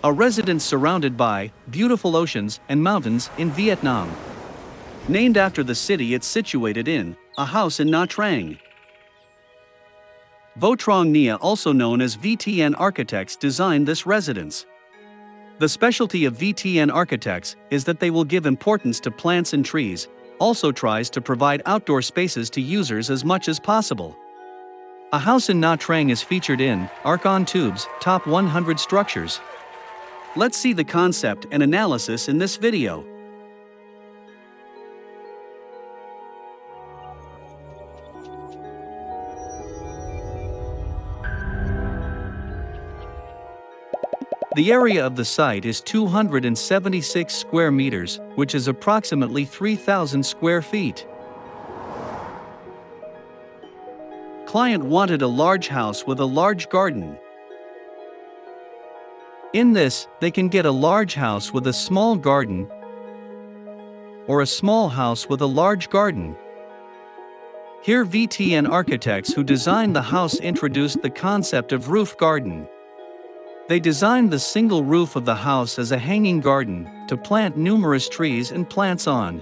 A residence surrounded by beautiful oceans and mountains in Vietnam. Named after the city it's situated in, a house in Nha Trang. Vo Trong Nia, also known as VTN Architects, designed this residence. The specialty of VTN Architects is that they will give importance to plants and trees, also tries to provide outdoor spaces to users as much as possible. A house in Nha Trang is featured in Arch Ontube's Top 100 Structures. Let's see the concept and analysis in this video. The area of the site is 276 square meters, which is approximately 3,000 square feet. Client wanted a large house with a large garden. In this, they can get a large house with a small garden or a small house with a large garden. Here VTN Architects who designed the house introduced the concept of roof garden. They designed the single roof of the house as a hanging garden to plant numerous trees and plants on.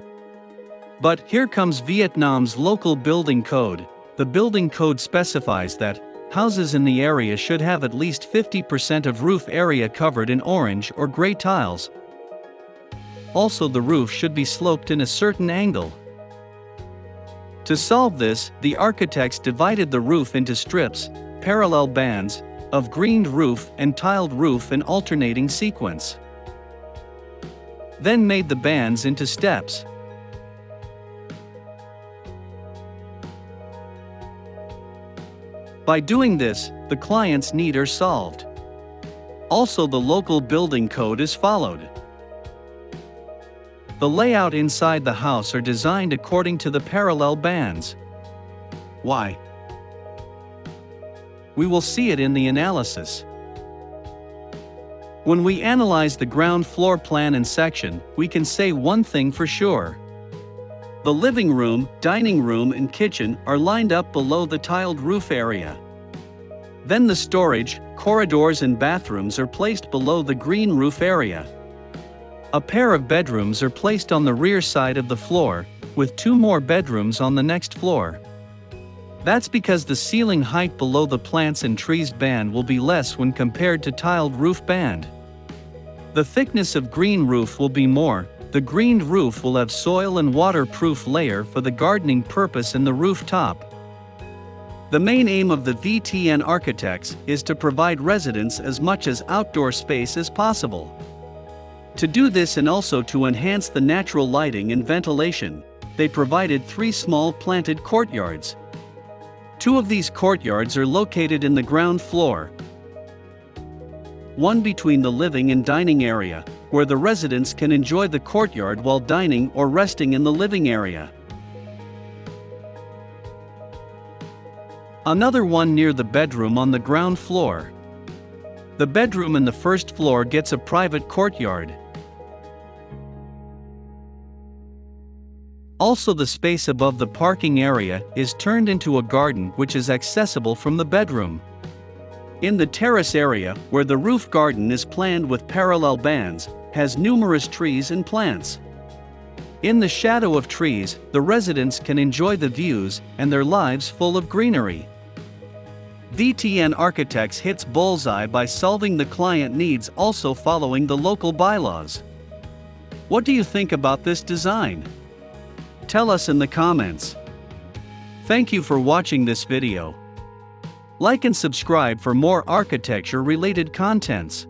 But here comes Vietnam's local building code. The building code specifies that houses in the area should have at least 50% of roof area covered in orange or gray tiles. Also, the roof should be sloped in a certain angle. To solve this, the architects divided the roof into strips, parallel bands, of greened roof and tiled roof in alternating sequence. Then made the bands into steps. By doing this, the client's need are solved. Also, the local building code is followed. The layout inside the house are designed according to the parallel bands. Why? We will see it in the analysis. When we analyze the ground floor plan and section, we can say one thing for sure. The living room, dining room and kitchen are lined up below the tiled roof area. Then the storage, corridors and bathrooms are placed below the green roof area. A pair of bedrooms are placed on the rear side of the floor, with 2 more bedrooms on the next floor. That's because the ceiling height below the plants and trees band will be less when compared to tiled roof band. The thickness of green roof will be more. The greened roof will have soil and waterproof layer for the gardening purpose in the rooftop. The main aim of the VTN Architects is to provide residents as much as outdoor space as possible. To do this and also to enhance the natural lighting and ventilation, they provided 3 small planted courtyards. 2 of these courtyards are located in the ground floor. One between the living and dining area, where the residents can enjoy the courtyard while dining or resting in the living area. Another one near the bedroom on the ground floor. The bedroom in the first floor gets a private courtyard. Also, the space above the parking area is turned into a garden which is accessible from the bedroom. In the terrace area, where the roof garden is planned with parallel bands, has numerous trees and plants. In the shadow of trees, the residents can enjoy the views and their lives full of greenery. VTN Architects hits bullseye by solving the client needs, also following the local bylaws. What do you think about this design? Tell us in the comments. Thank you for watching this video. Like and subscribe for more architecture-related contents.